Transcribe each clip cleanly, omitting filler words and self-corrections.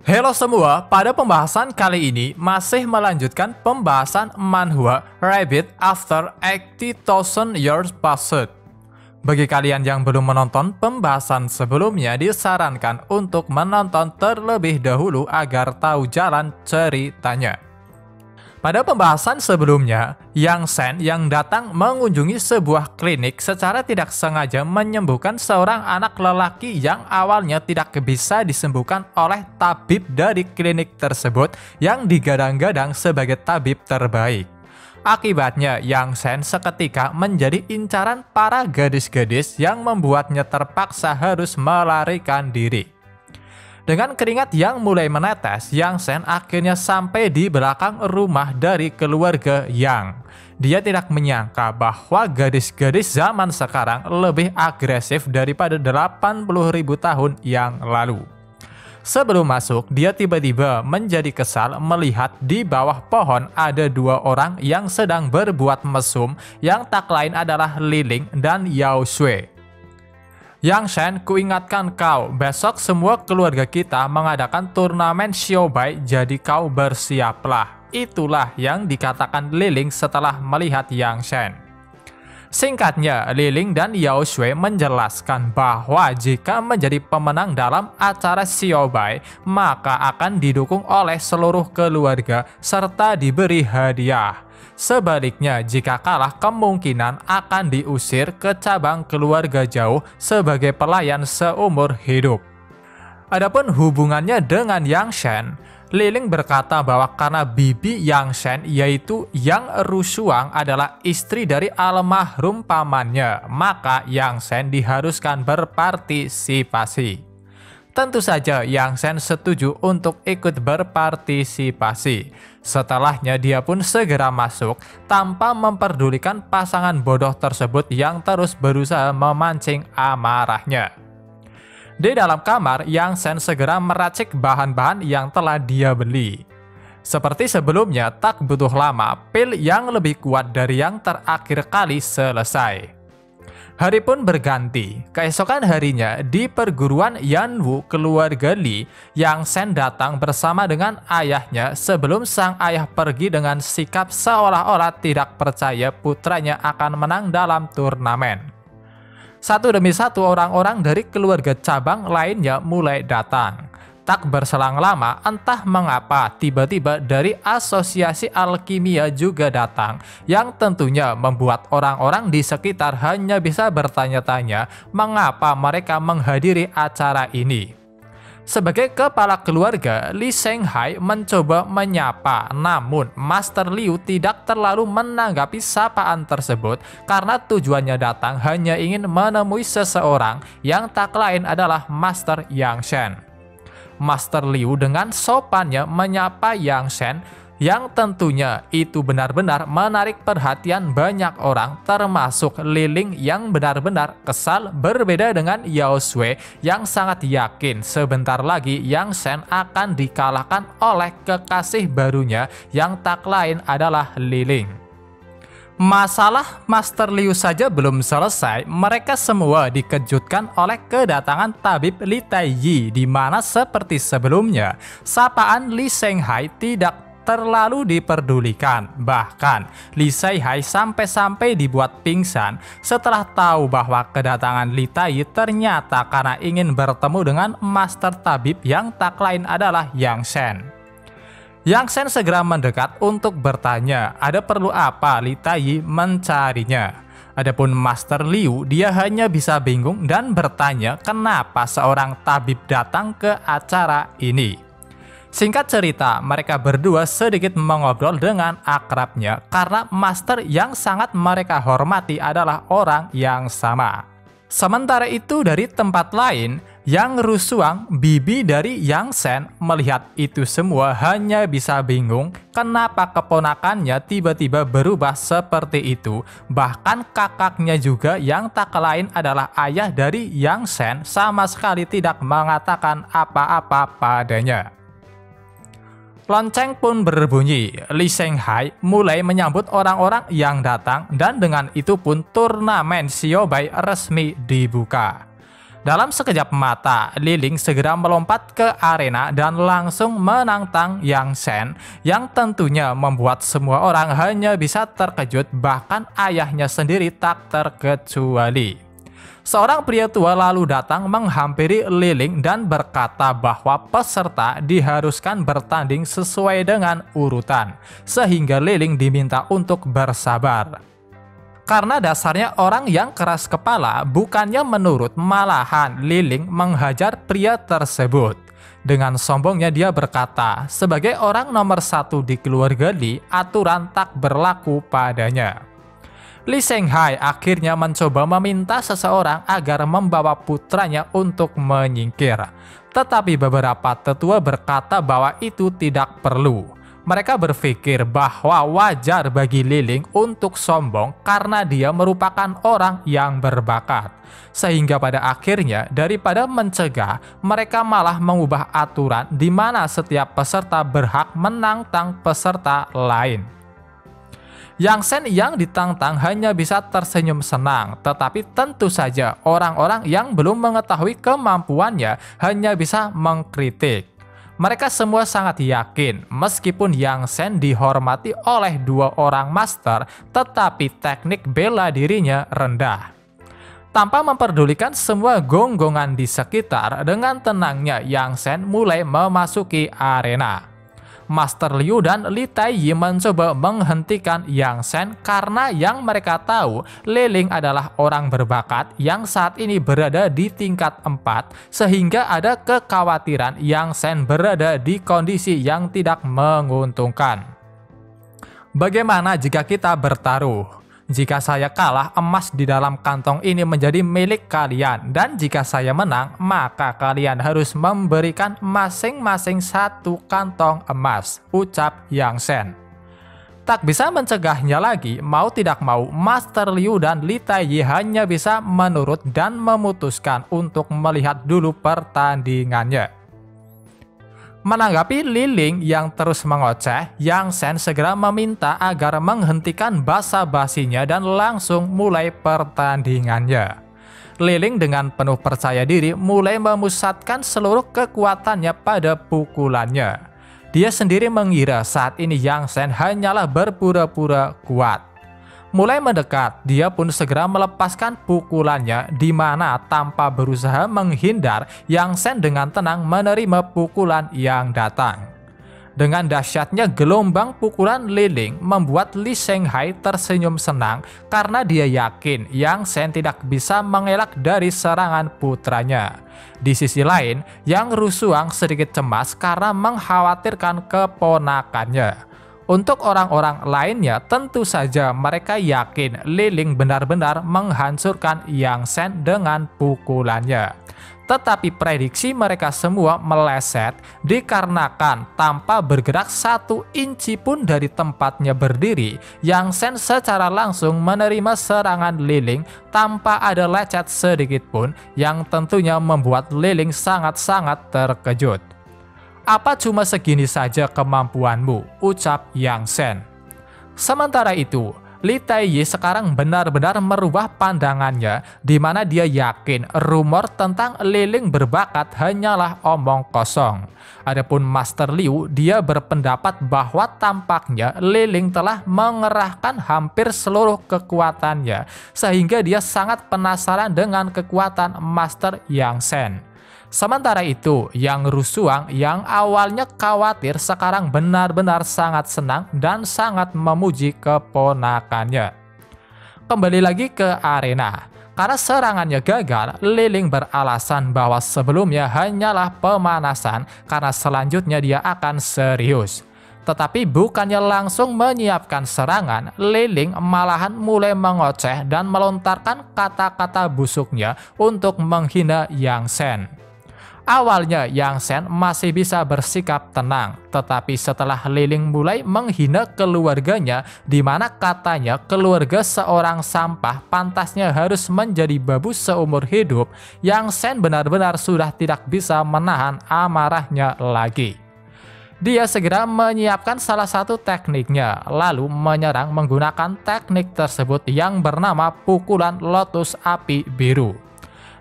Halo semua, pada pembahasan kali ini masih melanjutkan pembahasan manhwa Rabbit After 80,000 Years Passed. Bagi kalian yang belum menonton pembahasan sebelumnya, disarankan untuk menonton terlebih dahulu agar tahu jalan ceritanya. Pada pembahasan sebelumnya, Yang Shen yang datang mengunjungi sebuah klinik secara tidak sengaja menyembuhkan seorang anak lelaki yang awalnya tidak bisa disembuhkan oleh tabib dari klinik tersebut yang digadang-gadang sebagai tabib terbaik. Akibatnya, Yang Shen seketika menjadi incaran para gadis-gadis yang membuatnya terpaksa harus melarikan diri. Dengan keringat yang mulai menetes, Yang Shen akhirnya sampai di belakang rumah dari keluarga Yang. Dia tidak menyangka bahwa gadis-gadis zaman sekarang lebih agresif daripada 80.000 tahun yang lalu. Sebelum masuk, dia tiba-tiba menjadi kesal melihat di bawah pohon ada dua orang yang sedang berbuat mesum yang tak lain adalah Liling dan Yao Shui. Yang Shen, kuingatkan kau, besok semua keluarga kita mengadakan turnamen Xiaobai, jadi kau bersiaplah. Itulah yang dikatakan Liling setelah melihat Yang Shen. Singkatnya, Liling dan Yao Shui menjelaskan bahwa jika menjadi pemenang dalam acara Xiaobai, maka akan didukung oleh seluruh keluarga serta diberi hadiah. Sebaliknya, jika kalah kemungkinan akan diusir ke cabang keluarga jauh sebagai pelayan seumur hidup. Adapun hubungannya dengan Yang Shen, Liling berkata bahwa karena bibi Yang Shen yaitu Yang Rushuang adalah istri dari almarhum pamannya, maka Yang Shen diharuskan berpartisipasi. Tentu saja Yang Shen setuju untuk ikut berpartisipasi. Setelahnya dia pun segera masuk tanpa memperdulikan pasangan bodoh tersebut yang terus berusaha memancing amarahnya. Di dalam kamar, Yang Shen segera meracik bahan-bahan yang telah dia beli. Seperti sebelumnya, tak butuh lama, pil yang lebih kuat dari yang terakhir kali selesai. Hari pun berganti. Keesokan harinya, di perguruan Yanwu keluarga Li, Yang Shen datang bersama dengan ayahnya sebelum sang ayah pergi dengan sikap seolah-olah tidak percaya putranya akan menang dalam turnamen. Satu demi satu orang-orang dari keluarga cabang lainnya mulai datang. Tak berselang lama, entah mengapa tiba-tiba dari asosiasi alkimia juga datang, yang tentunya membuat orang-orang di sekitar hanya bisa bertanya-tanya mengapa mereka menghadiri acara ini. Sebagai kepala keluarga, Li Shenghai mencoba menyapa, namun Master Liu tidak terlalu menanggapi sapaan tersebut karena tujuannya datang hanya ingin menemui seseorang yang tak lain adalah Master Yang Shen. Master Liu dengan sopannya menyapa Yang Shen, yang tentunya itu benar-benar menarik perhatian banyak orang, termasuk Liling yang benar-benar kesal. Berbeda dengan Yao Shui yang sangat yakin sebentar lagi Yang Shen akan dikalahkan oleh kekasih barunya yang tak lain adalah Liling. Masalah Master Liu saja belum selesai, mereka semua dikejutkan oleh kedatangan tabib Li Taiyi, di mana seperti sebelumnya, sapaan Li Shenghai tidak terlalu diperdulikan. Bahkan, Li Shenghai sampai-sampai dibuat pingsan setelah tahu bahwa kedatangan Li Taiyi ternyata karena ingin bertemu dengan Master Tabib yang tak lain adalah Yang Shen. Yang Shen segera mendekat untuk bertanya ada perlu apa Li Taiyi mencarinya. Adapun Master Liu, dia hanya bisa bingung dan bertanya kenapa seorang tabib datang ke acara ini. Singkat cerita, mereka berdua sedikit mengobrol dengan akrabnya karena master yang sangat mereka hormati adalah orang yang sama. Sementara itu dari tempat lain, Yang Rushuang, bibi dari Yang Shen, melihat itu semua hanya bisa bingung kenapa keponakannya tiba-tiba berubah seperti itu. Bahkan kakaknya juga yang tak lain adalah ayah dari Yang Shen sama sekali tidak mengatakan apa-apa padanya. Lonceng pun berbunyi, Li Shenghai mulai menyambut orang-orang yang datang dan dengan itu pun turnamen Xiaobai resmi dibuka. Dalam sekejap mata, Li Ling segera melompat ke arena dan langsung menantang Yang Shen, yang tentunya membuat semua orang hanya bisa terkejut, bahkan ayahnya sendiri tak terkecuali. Seorang pria tua lalu datang menghampiri Li Ling dan berkata bahwa peserta diharuskan bertanding sesuai dengan urutan, sehingga Li Ling diminta untuk bersabar. Karena dasarnya orang yang keras kepala, bukannya menurut, malahan Li Ling menghajar pria tersebut. Dengan sombongnya dia berkata, sebagai orang nomor 1 di keluarga Li, aturan tak berlaku padanya. Li Shenghai akhirnya mencoba meminta seseorang agar membawa putranya untuk menyingkir. Tetapi beberapa tetua berkata bahwa itu tidak perlu. Mereka berpikir bahwa wajar bagi Li Ling untuk sombong karena dia merupakan orang yang berbakat. Sehingga pada akhirnya daripada mencegah, mereka malah mengubah aturan di mana setiap peserta berhak menantang peserta lain. Yang Shen yang ditantang hanya bisa tersenyum senang, tetapi tentu saja orang-orang yang belum mengetahui kemampuannya hanya bisa mengkritik. Mereka semua sangat yakin, meskipun Yang Shen dihormati oleh 2 orang master, tetapi teknik bela dirinya rendah. Tanpa memperdulikan semua gonggongan di sekitar, dengan tenangnya Yang Shen mulai memasuki arena. Master Liu dan Li Taiyi mencoba menghentikan Yang Shen karena yang mereka tahu Li Ling adalah orang berbakat yang saat ini berada di tingkat 4, sehingga ada kekhawatiran Yang Shen berada di kondisi yang tidak menguntungkan. Bagaimana jika kita bertaruh? Jika saya kalah, emas di dalam kantong ini menjadi milik kalian, dan jika saya menang, maka kalian harus memberikan masing-masing 1 kantong emas, ucap Yang Shen. Tak bisa mencegahnya lagi, mau tidak mau, Master Liu dan Li Taiyi hanya bisa menurut dan memutuskan untuk melihat dulu pertandingannya. Menanggapi Li Ling yang terus mengoceh, Yang Shen segera meminta agar menghentikan basa-basinya dan langsung mulai pertandingannya. Li Ling dengan penuh percaya diri mulai memusatkan seluruh kekuatannya pada pukulannya. Dia sendiri mengira saat ini Yang Shen hanyalah berpura-pura kuat. Mulai mendekat, dia pun segera melepaskan pukulannya, di mana tanpa berusaha menghindar, Yang Shen dengan tenang menerima pukulan yang datang. Dengan dahsyatnya gelombang pukulan Li Ling membuat Li Shenghai tersenyum senang karena dia yakin Yang Shen tidak bisa mengelak dari serangan putranya. Di sisi lain, Yang Rusuang sedikit cemas karena mengkhawatirkan keponakannya. Untuk orang-orang lainnya, tentu saja mereka yakin Li Ling benar-benar menghancurkan Yang Shen dengan pukulannya. Tetapi prediksi mereka semua meleset dikarenakan tanpa bergerak 1 inci pun dari tempatnya berdiri, Yang Shen secara langsung menerima serangan Li Ling tanpa ada lecet sedikit pun, yang tentunya membuat Li Ling sangat-sangat terkejut. Apa cuma segini saja kemampuanmu, ucap Yang Shen. Sementara itu, Li Taiyi sekarang benar-benar merubah pandangannya, di mana dia yakin rumor tentang Li Ling berbakat hanyalah omong kosong. Adapun Master Liu, dia berpendapat bahwa tampaknya Li Ling telah mengerahkan hampir seluruh kekuatannya, sehingga dia sangat penasaran dengan kekuatan Master Yang Shen. Sementara itu, Yang Rusuang yang awalnya khawatir sekarang benar-benar sangat senang dan sangat memuji keponakannya. Kembali lagi ke arena. Karena serangannya gagal, Li Ling beralasan bahwa sebelumnya hanyalah pemanasan karena selanjutnya dia akan serius. Tetapi bukannya langsung menyiapkan serangan, Li Ling malahan mulai mengoceh dan melontarkan kata-kata busuknya untuk menghina Yang Shen. Awalnya Yang Shen masih bisa bersikap tenang, tetapi setelah Li Ling mulai menghina keluarganya, di mana katanya keluarga seorang sampah pantasnya harus menjadi babu seumur hidup, Yang Shen benar-benar sudah tidak bisa menahan amarahnya lagi. Dia segera menyiapkan salah satu tekniknya, lalu menyerang menggunakan teknik tersebut yang bernama pukulan lotus api biru.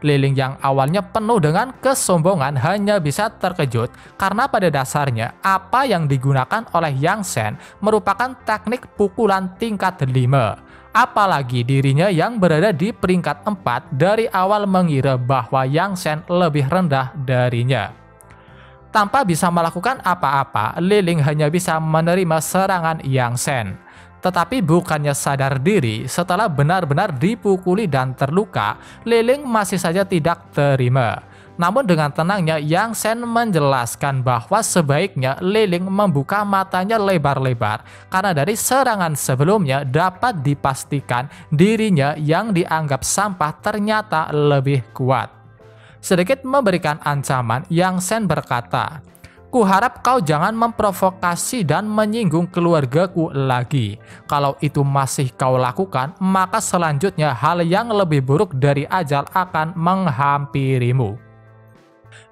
Li Ling yang awalnya penuh dengan kesombongan hanya bisa terkejut karena pada dasarnya apa yang digunakan oleh Yang Shen merupakan teknik pukulan tingkat 5. Apalagi dirinya yang berada di peringkat 4 dari awal mengira bahwa Yang Shen lebih rendah darinya. Tanpa bisa melakukan apa-apa, Li Ling hanya bisa menerima serangan Yang Shen. Tetapi bukannya sadar diri, setelah benar-benar dipukuli dan terluka, Li Ling masih saja tidak terima. Namun dengan tenangnya Yang Shen menjelaskan bahwa sebaiknya Li Ling membuka matanya lebar-lebar karena dari serangan sebelumnya dapat dipastikan dirinya yang dianggap sampah ternyata lebih kuat. Sedikit memberikan ancaman, Yang Shen berkata, "Kuharap kau jangan memprovokasi dan menyinggung keluargaku lagi. Kalau itu masih kau lakukan, maka selanjutnya hal yang lebih buruk dari ajal akan menghampirimu."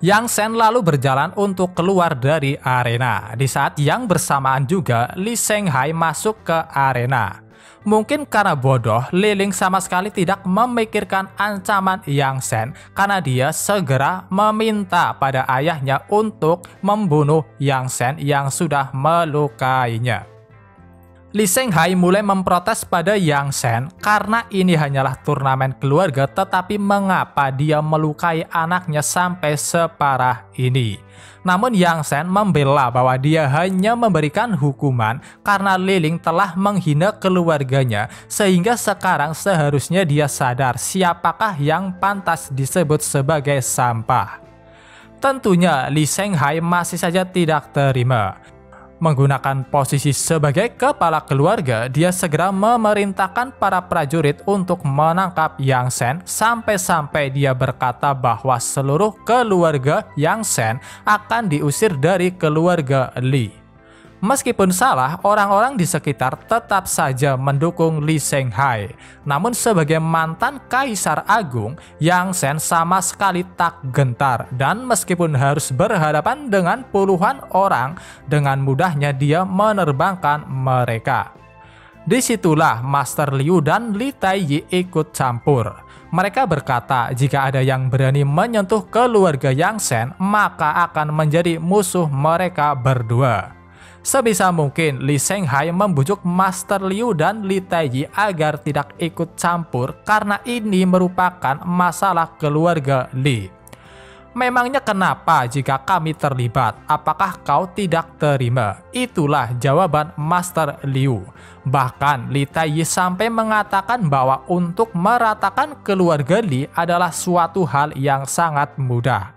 Yang Shen lalu berjalan untuk keluar dari arena. Di saat yang bersamaan juga, Li Shanghai masuk ke arena. Mungkin karena bodoh, Li Ling sama sekali tidak memikirkan ancaman Yang Shen karena dia segera meminta pada ayahnya untuk membunuh Yang Shen yang sudah melukainya. Li Shanghai mulai memprotes pada Yang Shen karena ini hanyalah turnamen keluarga, tetapi mengapa dia melukai anaknya sampai separah ini. Namun Yang Shen membela bahwa dia hanya memberikan hukuman karena Li Ling telah menghina keluarganya, sehingga sekarang seharusnya dia sadar siapakah yang pantas disebut sebagai sampah. Tentunya Li Shanghai masih saja tidak terima. Menggunakan posisi sebagai kepala keluarga, dia segera memerintahkan para prajurit untuk menangkap Yang Shen sampai-sampai dia berkata bahwa seluruh keluarga Yang Shen akan diusir dari keluarga Li. Meskipun salah, orang-orang di sekitar tetap saja mendukung Li Shanghai. Namun sebagai mantan Kaisar Agung, Yang Shen sama sekali tak gentar, dan meskipun harus berhadapan dengan puluhan orang, dengan mudahnya dia menerbangkan mereka. Disitulah Master Liu dan Li Taiyi ikut campur. Mereka berkata jika ada yang berani menyentuh keluarga Yang Shen, maka akan menjadi musuh mereka berdua. Sebisa mungkin Li Shanghai membujuk Master Liu dan Li Taiyi agar tidak ikut campur karena ini merupakan masalah keluarga Li. "Memangnya kenapa jika kami terlibat? Apakah kau tidak terima?" Itulah jawaban Master Liu. Bahkan Li Taiyi sampai mengatakan bahwa untuk meratakan keluarga Li adalah suatu hal yang sangat mudah.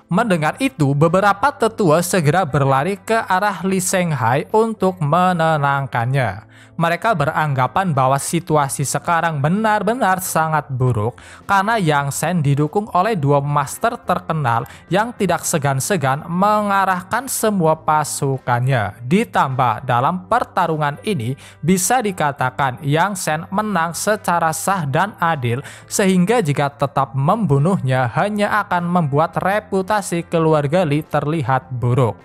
Mendengar itu, beberapa tetua segera berlari ke arah Li Shanghai untuk menenangkannya. Mereka beranggapan bahwa situasi sekarang benar-benar sangat buruk karena Yang Shen didukung oleh dua master terkenal yang tidak segan-segan mengarahkan semua pasukannya. Ditambah dalam pertarungan ini bisa dikatakan Yang Shen menang secara sah dan adil, sehingga jika tetap membunuhnya hanya akan membuat reputasi keluarga Li terlihat buruk.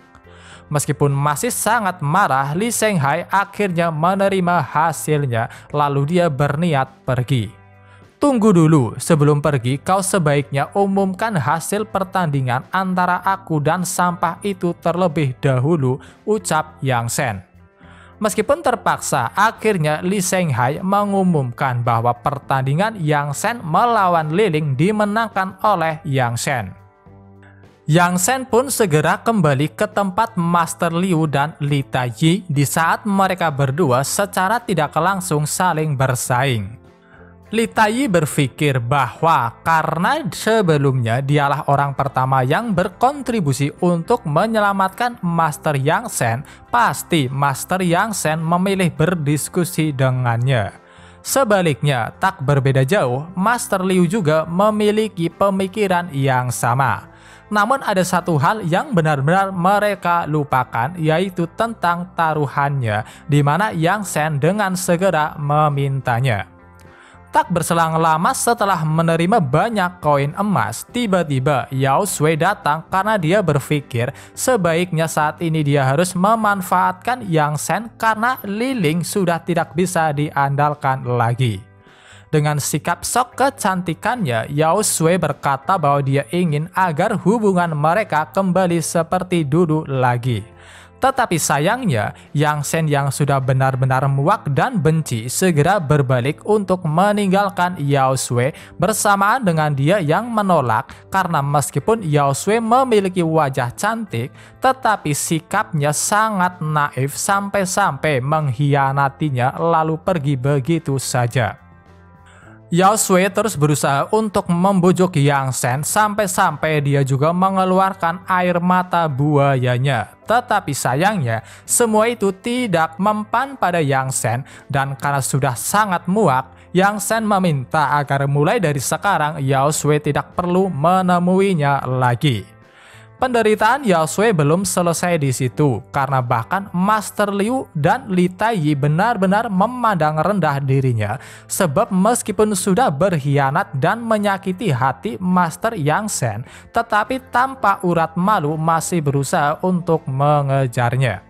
Meskipun masih sangat marah, Li Shanghai akhirnya menerima hasilnya, lalu dia berniat pergi. "Tunggu dulu, sebelum pergi kau sebaiknya umumkan hasil pertandingan antara aku dan sampah itu terlebih dahulu," ucap Yang Shen. Meskipun terpaksa, akhirnya Li Shanghai mengumumkan bahwa pertandingan Yang Shen melawan Li Ling dimenangkan oleh Yang Shen. Yang Shen pun segera kembali ke tempat Master Liu dan Li Taiyi di saat mereka berdua secara tidak langsung saling bersaing. Li Taiyi berpikir bahwa karena sebelumnya dialah orang pertama yang berkontribusi untuk menyelamatkan Master Yang Shen, pasti Master Yang Shen memilih berdiskusi dengannya. Sebaliknya, tak berbeda jauh, Master Liu juga memiliki pemikiran yang sama. Namun ada satu hal yang benar-benar mereka lupakan, yaitu tentang taruhannya, di mana Yang Shen dengan segera memintanya. Tak berselang lama setelah menerima banyak koin emas, tiba-tiba Yao Sui datang karena dia berpikir sebaiknya saat ini dia harus memanfaatkan Yang Shen karena Li Ling sudah tidak bisa diandalkan lagi. Dengan sikap sok kecantikannya, Yao Shui berkata bahwa dia ingin agar hubungan mereka kembali seperti dulu lagi. Tetapi sayangnya, Yang Shen yang sudah benar-benar muak dan benci segera berbalik untuk meninggalkan Yao Shui bersamaan dengan dia yang menolak karena meskipun Yao Shui memiliki wajah cantik, tetapi sikapnya sangat naif sampai-sampai mengkhianatinya lalu pergi begitu saja. Yao Shui terus berusaha untuk membujuk Yang Shen sampai-sampai dia juga mengeluarkan air mata buayanya. Tetapi sayangnya, semua itu tidak mempan pada Yang Shen dan karena sudah sangat muak, Yang Shen meminta agar mulai dari sekarang Yao Shui tidak perlu menemuinya lagi. Penderitaan Yao Shui belum selesai di situ, karena bahkan Master Liu dan Li Taiyi benar-benar memandang rendah dirinya, sebab meskipun sudah berkhianat dan menyakiti hati Master Yang Shen, tetapi tanpa urat malu masih berusaha untuk mengejarnya.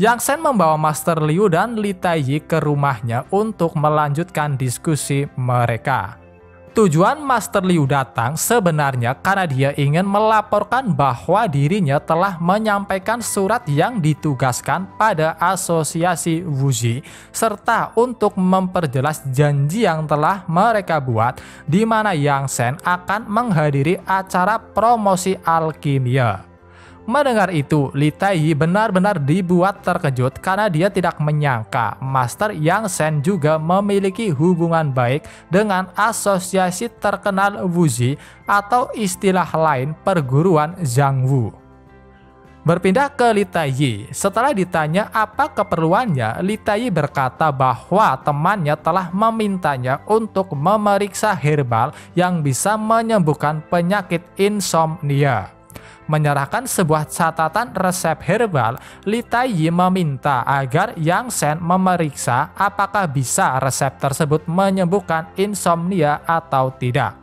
Yang Shen membawa Master Liu dan Li Taiyi ke rumahnya untuk melanjutkan diskusi mereka. Tujuan Master Liu datang sebenarnya karena dia ingin melaporkan bahwa dirinya telah menyampaikan surat yang ditugaskan pada asosiasi Wuji serta untuk memperjelas janji yang telah mereka buat di mana Yang Shen akan menghadiri acara promosi alkimia. Mendengar itu, Li Taiyi benar-benar dibuat terkejut karena dia tidak menyangka Master Yang Shen juga memiliki hubungan baik dengan asosiasi terkenal Wuji atau istilah lain perguruan Zhangwu. Berpindah ke Li Taiyi, setelah ditanya apa keperluannya, Li Taiyi berkata bahwa temannya telah memintanya untuk memeriksa herbal yang bisa menyembuhkan penyakit insomnia. Menyerahkan sebuah catatan resep herbal, Li Taiyi meminta agar Yang Shen memeriksa apakah bisa resep tersebut menyembuhkan insomnia atau tidak.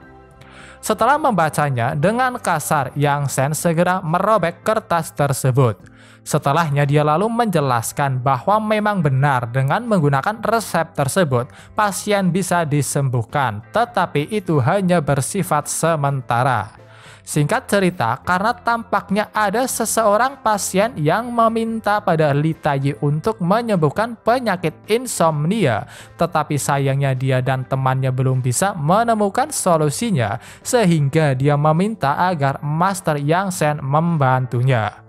Setelah membacanya dengan kasar, Yang Shen segera merobek kertas tersebut. Setelahnya dia lalu menjelaskan bahwa memang benar dengan menggunakan resep tersebut, pasien bisa disembuhkan, tetapi itu hanya bersifat sementara. Singkat cerita, karena tampaknya ada seseorang pasien yang meminta pada Li Taiyi untuk menyembuhkan penyakit insomnia, tetapi sayangnya dia dan temannya belum bisa menemukan solusinya, sehingga dia meminta agar Master Yang Shen membantunya.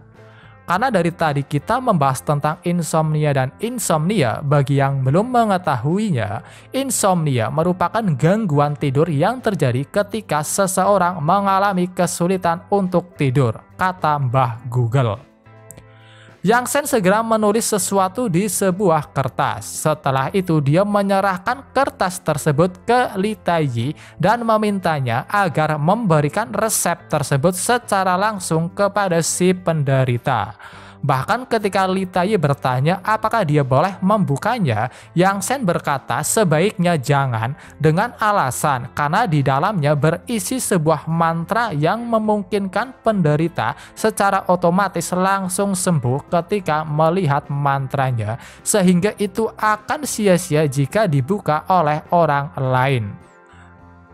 Karena dari tadi kita membahas tentang insomnia dan insomnia, bagi yang belum mengetahuinya, insomnia merupakan gangguan tidur yang terjadi ketika seseorang mengalami kesulitan untuk tidur, kata Mbah Google. Yang Shen segera menulis sesuatu di sebuah kertas. Setelah itu dia menyerahkan kertas tersebut ke Li Taiyi dan memintanya agar memberikan resep tersebut secara langsung kepada si penderita. Bahkan ketika Li Taiyi bertanya apakah dia boleh membukanya, Yang Shen berkata sebaiknya jangan, dengan alasan karena di dalamnya berisi sebuah mantra yang memungkinkan penderita secara otomatis langsung sembuh ketika melihat mantranya, sehingga itu akan sia-sia jika dibuka oleh orang lain.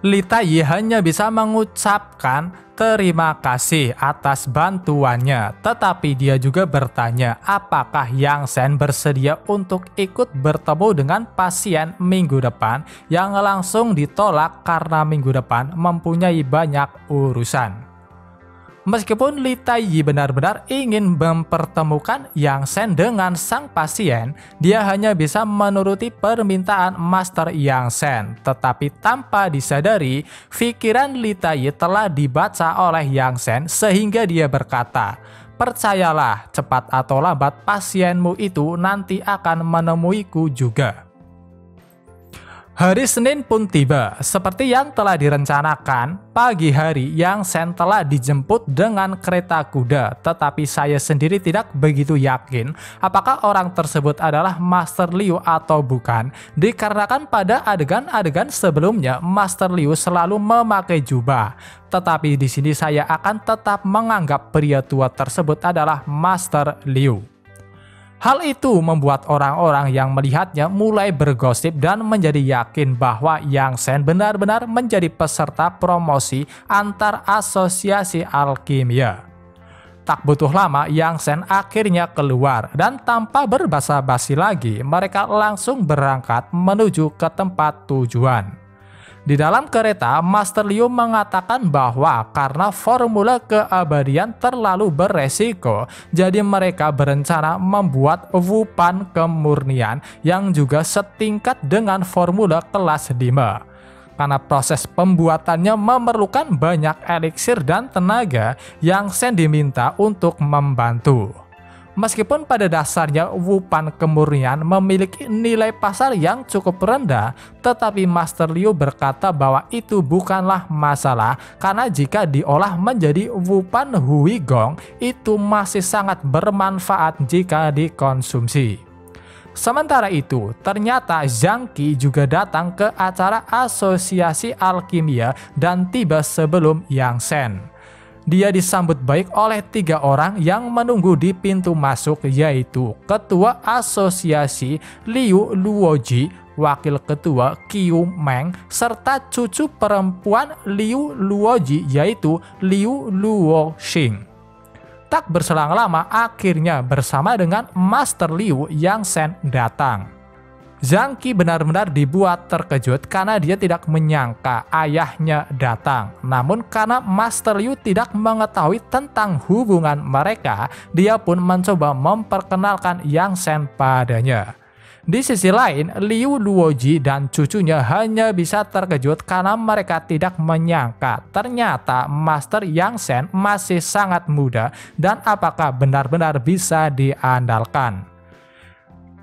Li Taiyi hanya bisa mengucapkan terima kasih atas bantuannya, tetapi dia juga bertanya apakah Yang Shen bersedia untuk ikut bertemu dengan pasien minggu depan yang langsung ditolak karena minggu depan mempunyai banyak urusan. Meskipun Li Taiyi benar-benar ingin mempertemukan Yang Shen dengan sang pasien, dia hanya bisa menuruti permintaan Master Yang Shen. Tetapi tanpa disadari, pikiran Li Taiyi telah dibaca oleh Yang Shen sehingga dia berkata, "Percayalah, cepat atau lambat pasienmu itu nanti akan menemuiku juga." Hari Senin pun tiba. Seperti yang telah direncanakan, pagi hari Yang Shen telah dijemput dengan kereta kuda, tetapi saya sendiri tidak begitu yakin apakah orang tersebut adalah Master Liu atau bukan, dikarenakan pada adegan-adegan sebelumnya Master Liu selalu memakai jubah. Tetapi di sini saya akan tetap menganggap pria tua tersebut adalah Master Liu. Hal itu membuat orang-orang yang melihatnya mulai bergosip dan menjadi yakin bahwa Yang Shen benar-benar menjadi peserta promosi antar asosiasi alkimia. Tak butuh lama, Yang Shen akhirnya keluar dan tanpa berbasa-basi lagi, mereka langsung berangkat menuju ke tempat tujuan. Di dalam kereta, Master Liu mengatakan bahwa karena formula keabadian terlalu beresiko, jadi mereka berencana membuat wupan kemurnian yang juga setingkat dengan formula kelas 5. Karena proses pembuatannya memerlukan banyak eliksir dan tenaga, Yang Shen diminta untuk membantu. Meskipun pada dasarnya wupan kemurnian memiliki nilai pasar yang cukup rendah, tetapi Master Liu berkata bahwa itu bukanlah masalah karena jika diolah menjadi wupan huigong, itu masih sangat bermanfaat jika dikonsumsi. Sementara itu, ternyata Zhang Qi juga datang ke acara asosiasi alkimia dan tiba sebelum Yang Shen. Dia disambut baik oleh 3 orang yang menunggu di pintu masuk, yaitu Ketua Asosiasi Liu Luoji, Wakil Ketua Qiu Meng, serta cucu perempuan Liu Luoji yaitu Liu Luoxing. Tak berselang lama, akhirnya bersama dengan Master Liu, Yang Shen datang. Zhang Qi benar-benar dibuat terkejut karena dia tidak menyangka ayahnya datang. Namun karena Master Liu tidak mengetahui tentang hubungan mereka, dia pun mencoba memperkenalkan Yang Shen padanya. Di sisi lain, Liu Luoji dan cucunya hanya bisa terkejut karena mereka tidak menyangka ternyata Master Yang Shen masih sangat muda dan apakah benar-benar bisa diandalkan.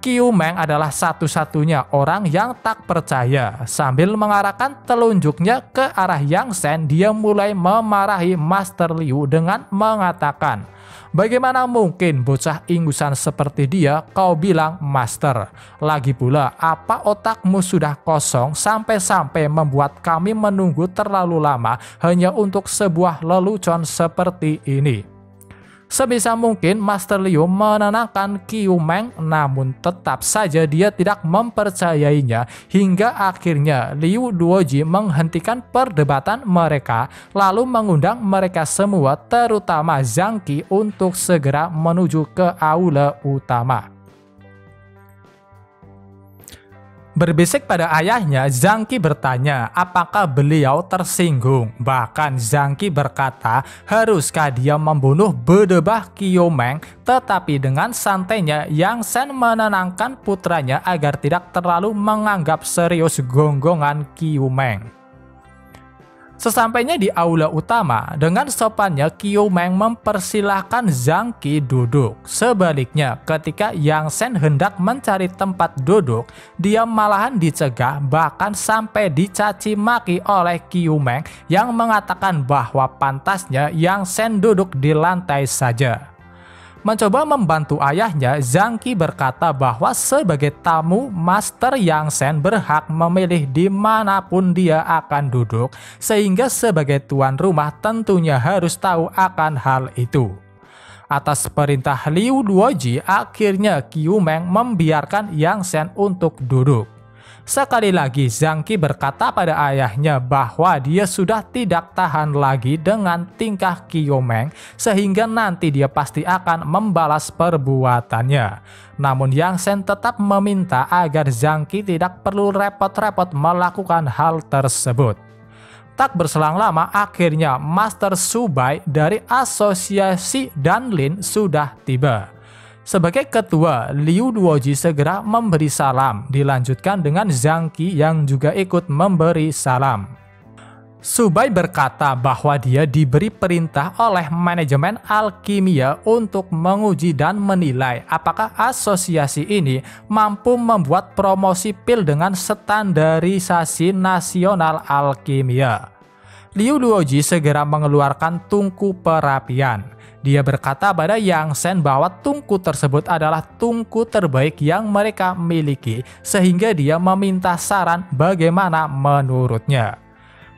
Qiu Meng adalah satu-satunya orang yang tak percaya. Sambil mengarahkan telunjuknya ke arah Yang Shen, dia mulai memarahi Master Liu dengan mengatakan, "Bagaimana mungkin bocah ingusan seperti dia kau bilang master? Lagi pula, apa otakmu sudah kosong sampai-sampai membuat kami menunggu terlalu lama hanya untuk sebuah lelucon seperti ini?" Sebisa mungkin Master Liu menenangkan Qiu Meng, namun tetap saja dia tidak mempercayainya hingga akhirnya Liu Luoji menghentikan perdebatan mereka lalu mengundang mereka semua terutama Zhang Qi untuk segera menuju ke aula utama. Berbisik pada ayahnya, Zhang Qi bertanya apakah beliau tersinggung. Bahkan Zhang Qi berkata, haruskah dia membunuh bedebah Qiu Meng? Tetapi dengan santainya, Yang Shen menenangkan putranya agar tidak terlalu menganggap serius gonggongan Qiu Meng. Sesampainya di aula utama, dengan sopannya Qiu Meng mempersilahkan Zhang Qi duduk. Sebaliknya, ketika Yang Shen hendak mencari tempat duduk, dia malahan dicegah bahkan sampai dicaci maki oleh Qiu Meng yang mengatakan bahwa pantasnya Yang Shen duduk di lantai saja. Mencoba membantu ayahnya, Zhang Qi berkata bahwa sebagai tamu, Master Yang Shen berhak memilih dimanapun dia akan duduk, sehingga sebagai tuan rumah tentunya harus tahu akan hal itu. Atas perintah Liu Luoji, akhirnya Qiu Meng membiarkan Yang Shen untuk duduk. Sekali lagi Zhang Qi berkata pada ayahnya bahwa dia sudah tidak tahan lagi dengan tingkah Qiu Meng sehingga nanti dia pasti akan membalas perbuatannya. Namun Yang Shen tetap meminta agar Zhang Qi tidak perlu repot-repot melakukan hal tersebut. Tak berselang lama akhirnya Master Su Bai dari asosiasi Danlin sudah tiba. Sebagai ketua, Liu Luoji segera memberi salam, dilanjutkan dengan Zhang Qi yang juga ikut memberi salam. Su Bai berkata bahwa dia diberi perintah oleh manajemen alkimia untuk menguji dan menilai apakah asosiasi ini mampu membuat promosi pil dengan standarisasi nasional alkimia. Liu Luoji segera mengeluarkan tungku perapian. Dia berkata pada Yang Shen bahwa tungku tersebut adalah tungku terbaik yang mereka miliki, sehingga dia meminta saran bagaimana menurutnya.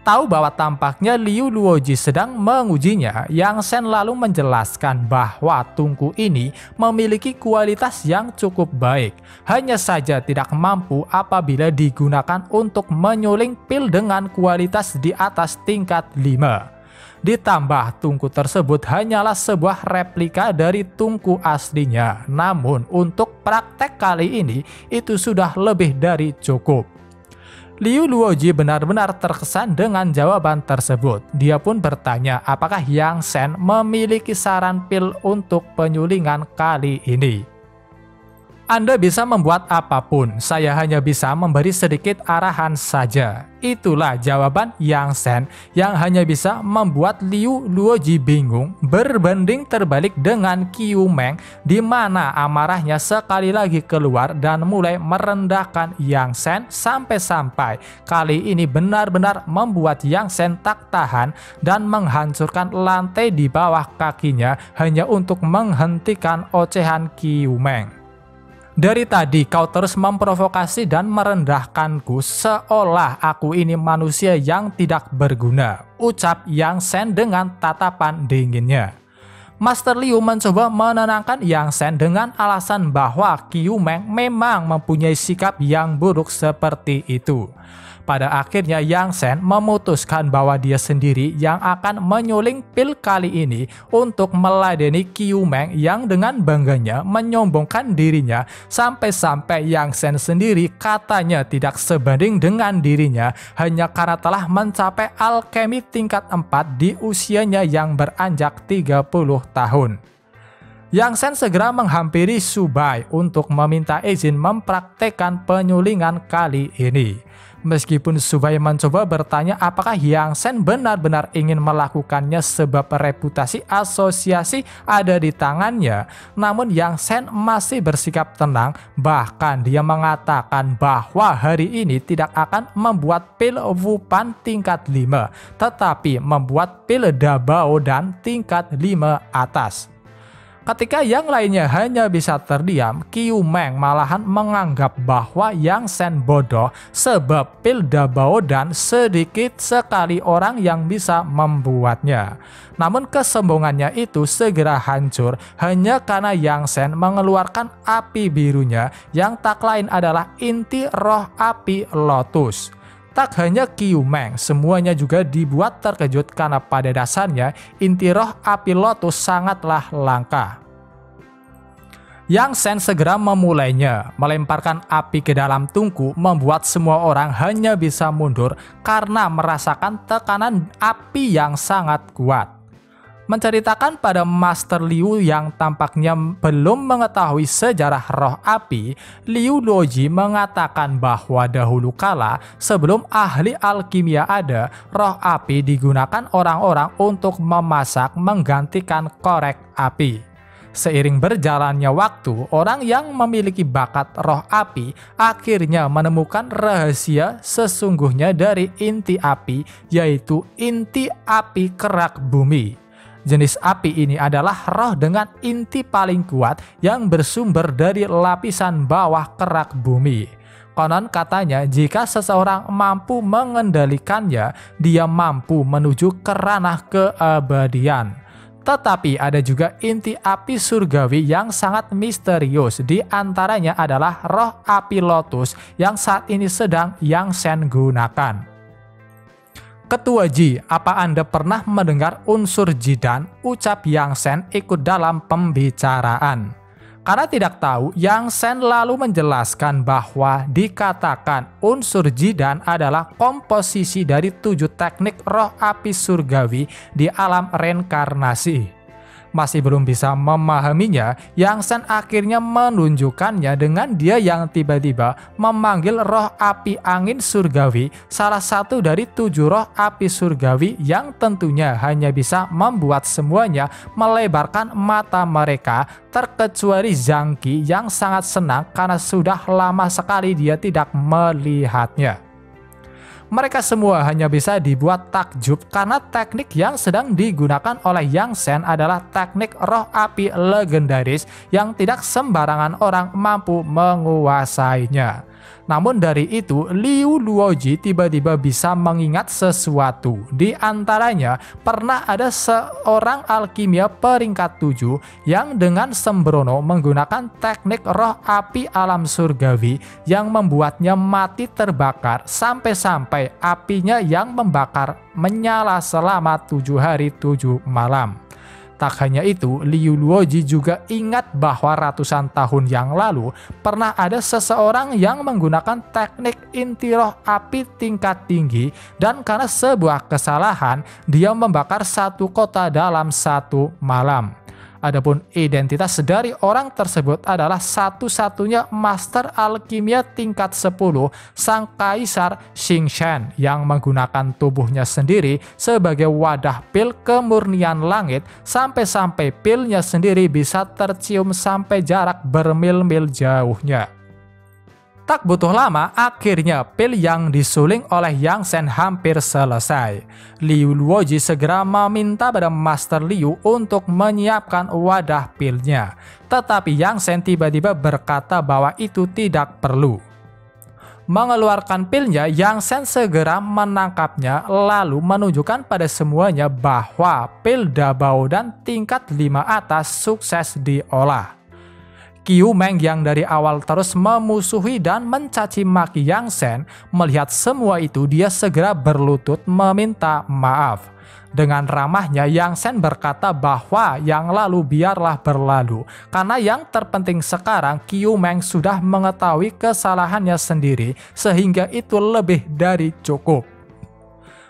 Tahu bahwa tampaknya Liu Luoji sedang mengujinya, Yang Shen lalu menjelaskan bahwa tungku ini memiliki kualitas yang cukup baik. Hanya saja tidak mampu apabila digunakan untuk menyuling pil dengan kualitas di atas tingkat 5. Ditambah tungku tersebut hanyalah sebuah replika dari tungku aslinya. Namun untuk praktek kali ini itu sudah lebih dari cukup. Liu Luoji benar-benar terkesan dengan jawaban tersebut. Dia pun bertanya apakah Yang Shen memiliki saran pil untuk penyulingan kali ini. Anda bisa membuat apapun, saya hanya bisa memberi sedikit arahan saja. Itulah jawaban Yang Shen yang hanya bisa membuat Liu Luoji bingung, berbanding terbalik dengan Qiu Meng di mana amarahnya sekali lagi keluar dan mulai merendahkan Yang Shen sampai-sampai kali ini benar-benar membuat Yang Shen tak tahan dan menghancurkan lantai di bawah kakinya hanya untuk menghentikan ocehan Qiu Meng. Dari tadi kau terus memprovokasi dan merendahkanku seolah aku ini manusia yang tidak berguna, ucap Yang Shen dengan tatapan dinginnya. Master Liu mencoba menenangkan Yang Shen dengan alasan bahwa Qiu Meng memang mempunyai sikap yang buruk seperti itu. Pada akhirnya Yang Shen memutuskan bahwa dia sendiri yang akan menyuling pil kali ini untuk meladeni Qiu Meng yang dengan bangganya menyombongkan dirinya sampai-sampai Yang Shen sendiri katanya tidak sebanding dengan dirinya hanya karena telah mencapai alkemi tingkat 4 di usianya yang beranjak 30 tahun. Yang Shen segera menghampiri Su Bai untuk meminta izin mempraktekkan penyulingan kali ini. Meskipun Su Bai mencoba bertanya apakah Yang Shen benar-benar ingin melakukannya sebab reputasi asosiasi ada di tangannya, namun Yang Shen masih bersikap tenang, bahkan dia mengatakan bahwa hari ini tidak akan membuat pil Wupan tingkat 5, tetapi membuat pil Dabao dan tingkat 5 atas. Ketika yang lainnya hanya bisa terdiam, Qiu Meng malahan menganggap bahwa Yang Shen bodoh sebab pil Dabao dan sedikit sekali orang yang bisa membuatnya. Namun kesombongannya itu segera hancur hanya karena Yang Shen mengeluarkan api birunya yang tak lain adalah inti roh api lotus. Tak hanya Qiu Meng, semuanya juga dibuat terkejut karena pada dasarnya inti roh api lotus sangatlah langka. Yang Shen segera memulainya, melemparkan api ke dalam tungku membuat semua orang hanya bisa mundur karena merasakan tekanan api yang sangat kuat. Menceritakan pada Master Liu yang tampaknya belum mengetahui sejarah roh api, Liu Luoji mengatakan bahwa dahulu kala sebelum ahli alkimia ada, roh api digunakan orang-orang untuk memasak menggantikan korek api. Seiring berjalannya waktu, orang yang memiliki bakat roh api akhirnya menemukan rahasia sesungguhnya dari inti api, yaitu inti api kerak bumi. Jenis api ini adalah roh dengan inti paling kuat yang bersumber dari lapisan bawah kerak bumi. Konon katanya jika seseorang mampu mengendalikannya, dia mampu menuju ke ranah keabadian. Tetapi ada juga inti api surgawi yang sangat misterius. Di antaranya adalah roh api lotus yang saat ini sedang Yang Shen gunakan. Ketua Ji, apa Anda pernah mendengar unsur jidan? Ucap Yang Shen ikut dalam pembicaraan. Karena tidak tahu, Yang Shen lalu menjelaskan bahwa dikatakan unsur jidan adalah komposisi dari 7 teknik roh api surgawi di alam reinkarnasi. Masih belum bisa memahaminya, Yang Shen akhirnya menunjukkannya dengan dia yang tiba-tiba memanggil roh api angin surgawi, salah satu dari 7 roh api surgawi yang tentunya hanya bisa membuat semuanya melebarkan mata mereka, terkecuali Zhang Qi yang sangat senang karena sudah lama sekali dia tidak melihatnya. Mereka semua hanya bisa dibuat takjub karena teknik yang sedang digunakan oleh Yang Shen adalah teknik roh api legendaris yang tidak sembarangan orang mampu menguasainya. Namun dari itu, Liu Luoji tiba-tiba bisa mengingat sesuatu. Di antaranya, pernah ada seorang alkimia peringkat 7 yang dengan sembrono menggunakan teknik roh api alam surgawi yang membuatnya mati terbakar sampai-sampai apinya yang membakar menyala selama 7 hari 7 malam. Tak hanya itu, Liu Luoji juga ingat bahwa ratusan tahun yang lalu pernah ada seseorang yang menggunakan teknik inti roh api tingkat tinggi dan karena sebuah kesalahan dia membakar satu kota dalam satu malam. Adapun identitas dari orang tersebut adalah satu-satunya master alkimia tingkat 10 sang kaisar Xingshan yang menggunakan tubuhnya sendiri sebagai wadah pil kemurnian langit sampai-sampai pilnya sendiri bisa tercium sampai jarak bermil-mil jauhnya. Tak butuh lama, akhirnya pil yang disuling oleh Yang Shen hampir selesai. Liu Luoji segera meminta pada Master Liu untuk menyiapkan wadah pilnya. Tetapi Yang Shen tiba-tiba berkata bahwa itu tidak perlu. Mengeluarkan pilnya, Yang Shen segera menangkapnya lalu menunjukkan pada semuanya bahwa pil Dabao dan tingkat 5 atas sukses diolah. Qiu Meng yang dari awal terus memusuhi dan mencaci maki Yang Shen, melihat semua itu dia segera berlutut meminta maaf. Dengan ramahnya Yang Shen berkata bahwa yang lalu biarlah berlalu, karena yang terpenting sekarang Qiu Meng sudah mengetahui kesalahannya sendiri sehingga itu lebih dari cukup.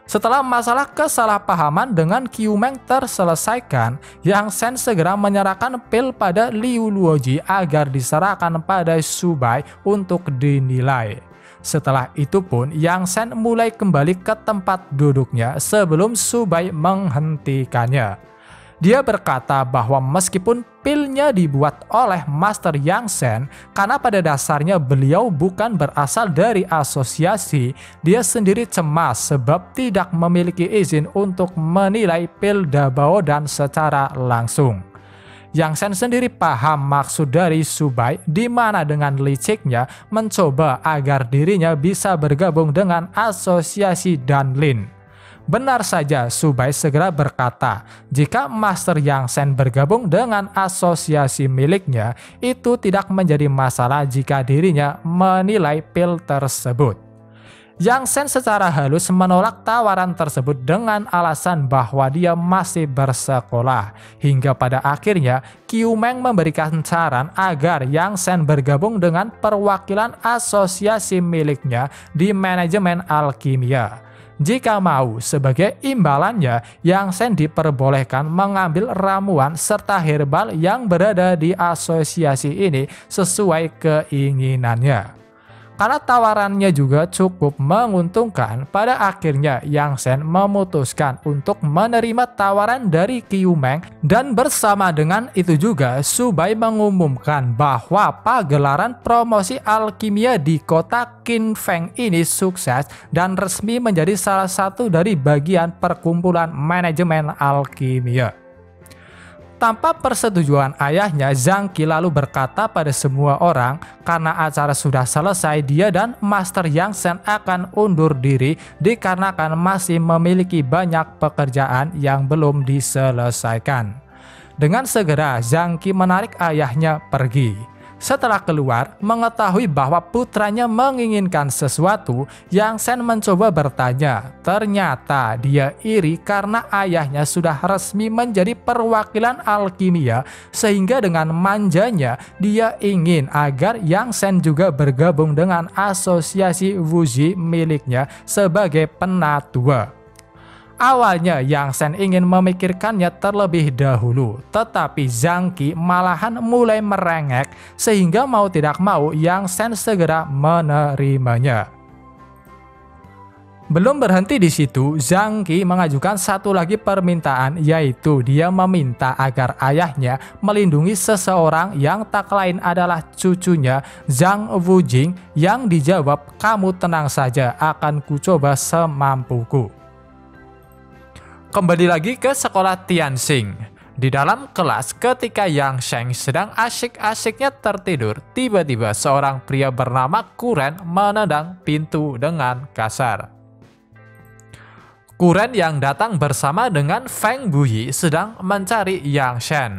Setelah masalah kesalahpahaman dengan Qiu Meng terselesaikan, Yang Shen segera menyerahkan pil pada Liu Luoji agar diserahkan pada Su Bai untuk dinilai. Setelah itu pun Yang Shen mulai kembali ke tempat duduknya sebelum Su Bai menghentikannya. Dia berkata bahwa meskipun pilnya dibuat oleh Master Yang Shen, karena pada dasarnya beliau bukan berasal dari asosiasi, dia sendiri cemas sebab tidak memiliki izin untuk menilai pil Dabao dan secara langsung. Yang Shen sendiri paham maksud dari Su Bai, di mana dengan liciknya mencoba agar dirinya bisa bergabung dengan asosiasi Danlin. Benar saja, Su Bai segera berkata, jika Master Yang Shen bergabung dengan asosiasi miliknya, itu tidak menjadi masalah jika dirinya menilai pil tersebut. Yang Shen secara halus menolak tawaran tersebut dengan alasan bahwa dia masih bersekolah. Hingga pada akhirnya, Qiu Meng memberikan saran agar Yang Shen bergabung dengan perwakilan asosiasi miliknya di manajemen alkimia. Jika mau, sebagai imbalannya, Yang Shen diperbolehkan mengambil ramuan serta herbal yang berada di asosiasi ini sesuai keinginannya. Karena tawarannya juga cukup menguntungkan, pada akhirnya Yang Shen memutuskan untuk menerima tawaran dari Qiu Meng, dan bersama dengan itu juga Su Bai mengumumkan bahwa pagelaran promosi alkimia di kota Qinfeng ini sukses dan resmi menjadi salah satu dari bagian perkumpulan manajemen alkimia. Tanpa persetujuan ayahnya, Zhang Qi lalu berkata pada semua orang, karena acara sudah selesai, dia dan Master Yang Shen akan undur diri dikarenakan masih memiliki banyak pekerjaan yang belum diselesaikan. Dengan segera, Zhang Qi menarik ayahnya pergi. Setelah keluar, mengetahui bahwa putranya menginginkan sesuatu, Yang Shen mencoba bertanya. Ternyata dia iri karena ayahnya sudah resmi menjadi perwakilan alkimia, sehingga dengan manjanya dia ingin agar Yang Shen juga bergabung dengan asosiasi Wuji miliknya sebagai penatua. Awalnya Yang Shen ingin memikirkannya terlebih dahulu, tetapi Zhang Qi malahan mulai merengek sehingga mau tidak mau Yang Shen segera menerimanya. Belum berhenti di situ, Zhang Qi mengajukan satu lagi permintaan, yaitu dia meminta agar ayahnya melindungi seseorang yang tak lain adalah cucunya Zhang Wujing, yang dijawab, "Kamu tenang saja, akan kucoba semampuku." Kembali lagi ke sekolah Tianxing. Di dalam kelas, ketika Yang Shen sedang asyik-asyiknya tertidur, tiba-tiba seorang pria bernama Kuren menendang pintu dengan kasar. Kuren yang datang bersama dengan Feng Buyi sedang mencari Yang Shen.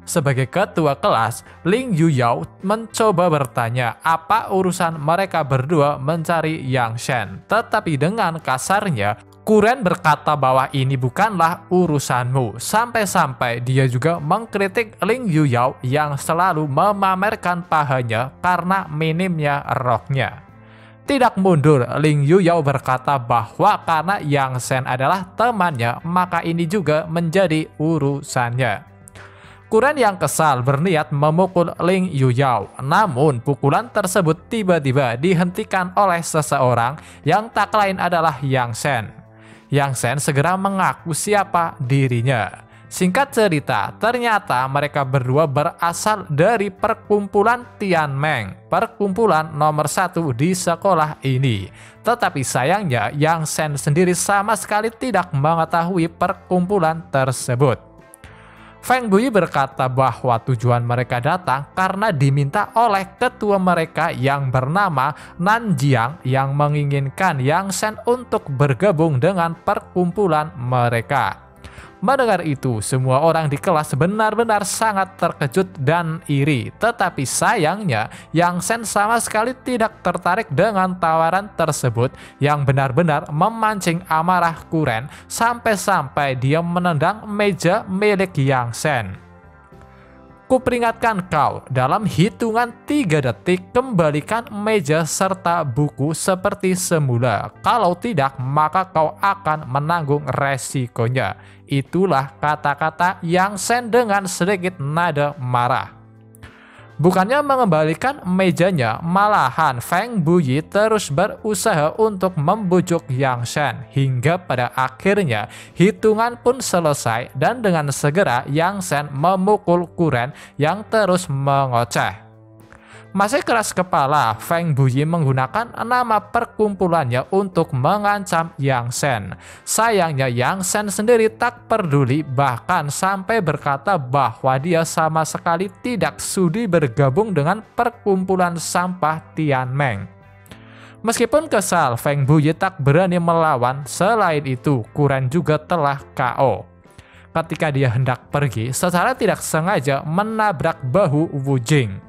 Sebagai ketua kelas, Ling Yuyao mencoba bertanya apa urusan mereka berdua mencari Yang Shen. Tetapi dengan kasarnya, Kuren berkata bahwa ini bukanlah urusanmu. Sampai-sampai dia juga mengkritik Ling Yuyao yang selalu memamerkan pahanya karena minimnya roknya. Tidak mundur, Ling Yuyao berkata bahwa karena Yang Shen adalah temannya, maka ini juga menjadi urusannya. Kuren yang kesal berniat memukul Ling Yuyao, namun pukulan tersebut tiba-tiba dihentikan oleh seseorang yang tak lain adalah Yang Shen. Yang Shen segera mengaku siapa dirinya. Singkat cerita, ternyata mereka berdua berasal dari perkumpulan Tianmeng, perkumpulan nomor 1 di sekolah ini. Tetapi sayangnya, Yang Shen sendiri sama sekali tidak mengetahui perkumpulan tersebut. Feng Buyi berkata bahwa tujuan mereka datang karena diminta oleh ketua mereka yang bernama Nan Jiang yang menginginkan Yang Shen untuk bergabung dengan perkumpulan mereka. Mendengar itu, semua orang di kelas benar-benar sangat terkejut dan iri. Tetapi sayangnya, Yang Shen sama sekali tidak tertarik dengan tawaran tersebut yang benar-benar memancing amarah Kuren sampai-sampai dia menendang meja milik Yang Shen. Kuperingatkan kau, dalam hitungan 3 detik kembalikan meja serta buku seperti semula. Kalau tidak, maka kau akan menanggung resikonya. Itulah kata-kata Yang Shen dengan sedikit nada marah. Bukannya mengembalikan mejanya, malahan Feng Buyi terus berusaha untuk membujuk Yang Shen hingga pada akhirnya hitungan pun selesai dan dengan segera Yang Shen memukul Kuren yang terus mengoceh. Masih keras kepala, Feng Buyi menggunakan nama perkumpulannya untuk mengancam Yang Shen. Sayangnya Yang Shen sendiri tak peduli, bahkan sampai berkata bahwa dia sama sekali tidak sudi bergabung dengan perkumpulan sampah Tianmeng. Meskipun kesal, Feng Buyi tak berani melawan. Selain itu, Kuren juga telah KO. Ketika dia hendak pergi, secara tidak sengaja menabrak bahu Wu Jing.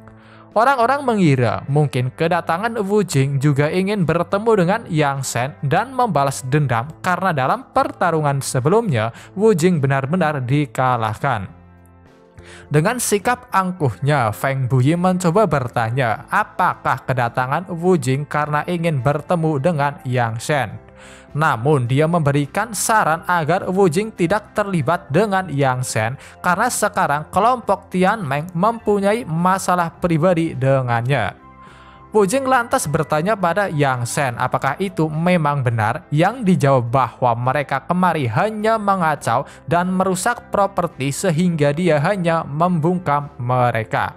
Orang-orang mengira mungkin kedatangan Wu Jing juga ingin bertemu dengan Yang Shen dan membalas dendam karena dalam pertarungan sebelumnya Wu Jing benar-benar dikalahkan. Dengan sikap angkuhnya, Feng Buyi mencoba bertanya apakah kedatangan Wu Jing karena ingin bertemu dengan Yang Shen. Namun dia memberikan saran agar Wu Jing tidak terlibat dengan Yang Shen karena sekarang kelompok Tianmeng mempunyai masalah pribadi dengannya. Wu Jing lantas bertanya pada Yang Shen apakah itu memang benar, yang dijawab bahwa mereka kemari hanya mengacau dan merusak properti sehingga dia hanya membungkam mereka.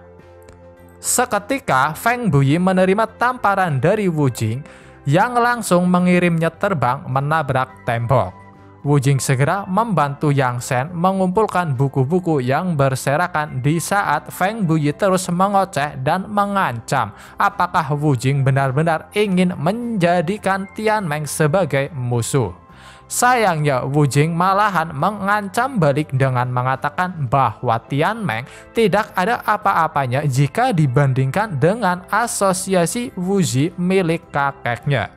Seketika Feng Buyi menerima tamparan dari Wu Jing yang langsung mengirimnya terbang menabrak tembok. Wu Jing segera membantu Yang Shen mengumpulkan buku-buku yang berserakan di saat Feng Buyi terus mengoceh dan mengancam apakah Wu Jing benar-benar ingin menjadikan Tianmeng sebagai musuh. Sayangnya Wu Jing malahan mengancam balik dengan mengatakan bahwa Tianmeng tidak ada apa-apanya jika dibandingkan dengan asosiasi Wuji milik kakeknya.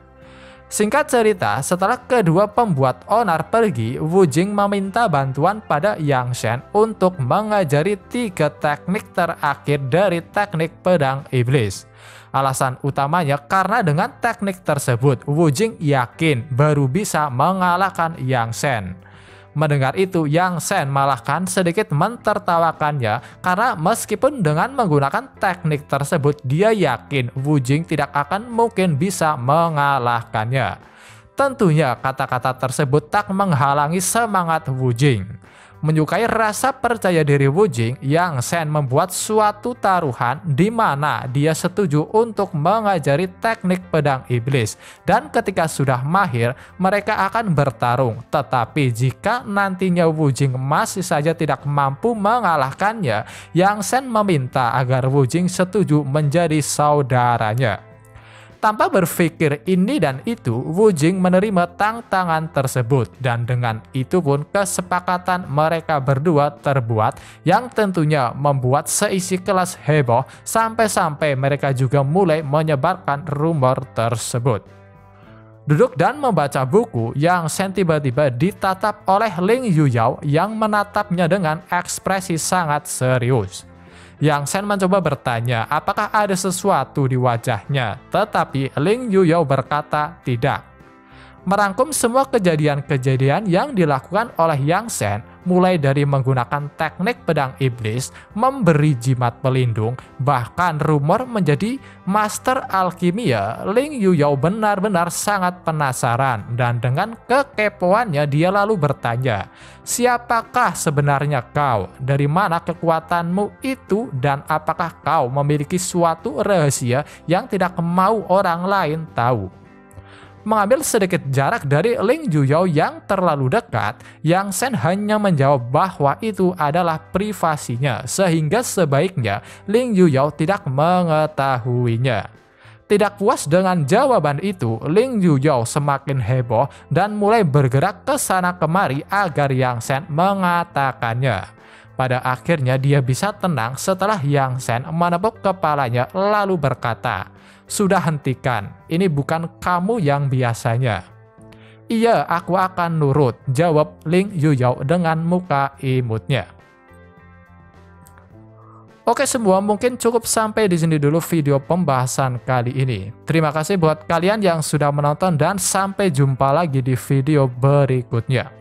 Singkat cerita, setelah kedua pembuat onar pergi, Wu Jing meminta bantuan pada Yang Shen untuk mengajari 3 teknik terakhir dari teknik pedang iblis. Alasan utamanya karena dengan teknik tersebut Wu Jing yakin baru bisa mengalahkan Yang Shen. Mendengar itu, Yang Shen malahkan sedikit mentertawakannya karena meskipun dengan menggunakan teknik tersebut dia yakin Wu Jing tidak akan mungkin bisa mengalahkannya. Tentunya kata-kata tersebut tak menghalangi semangat Wu Jing. Menyukai rasa percaya diri Wu Jing, Yang Shen membuat suatu taruhan di mana dia setuju untuk mengajari teknik pedang iblis. Dan ketika sudah mahir, mereka akan bertarung. Tetapi jika nantinya Wu Jing masih saja tidak mampu mengalahkannya, Yang Shen meminta agar Wu Jing setuju menjadi saudaranya. Tanpa berpikir ini dan itu, Wu Jing menerima tantangan tersebut, dan dengan itu pun kesepakatan mereka berdua terbuat, yang tentunya membuat seisi kelas heboh sampai-sampai mereka juga mulai menyebarkan rumor tersebut. Duduk dan membaca buku, Yang Shen tiba-tiba ditatap oleh Ling Yuyao yang menatapnya dengan ekspresi sangat serius. Yang Shen mencoba bertanya apakah ada sesuatu di wajahnya, tetapi Ling Yuyao berkata tidak. Merangkum semua kejadian-kejadian yang dilakukan oleh Yang Shen, mulai dari menggunakan teknik pedang iblis, memberi jimat pelindung, bahkan rumor menjadi master alkimia, Ling Yuyao benar-benar sangat penasaran, dan dengan kekepoannya dia lalu bertanya, "Siapakah sebenarnya kau? Dari mana kekuatanmu itu? Dan apakah kau memiliki suatu rahasia yang tidak mau orang lain tahu?" Mengambil sedikit jarak dari Ling Yuyao yang terlalu dekat, Yang Shen hanya menjawab bahwa itu adalah privasinya, sehingga sebaiknya Ling Yuyao tidak mengetahuinya. Tidak puas dengan jawaban itu, Ling Yuyao semakin heboh dan mulai bergerak ke sana kemari agar Yang Shen mengatakannya. Pada akhirnya dia bisa tenang setelah Yang Shen menepuk kepalanya lalu berkata, "Sudah hentikan, ini bukan kamu yang biasanya." "Iya, aku akan nurut," jawab Ling Yuyao dengan muka imutnya. Oke semua, mungkin cukup sampai di sini dulu video pembahasan kali ini. Terima kasih buat kalian yang sudah menonton dan sampai jumpa lagi di video berikutnya.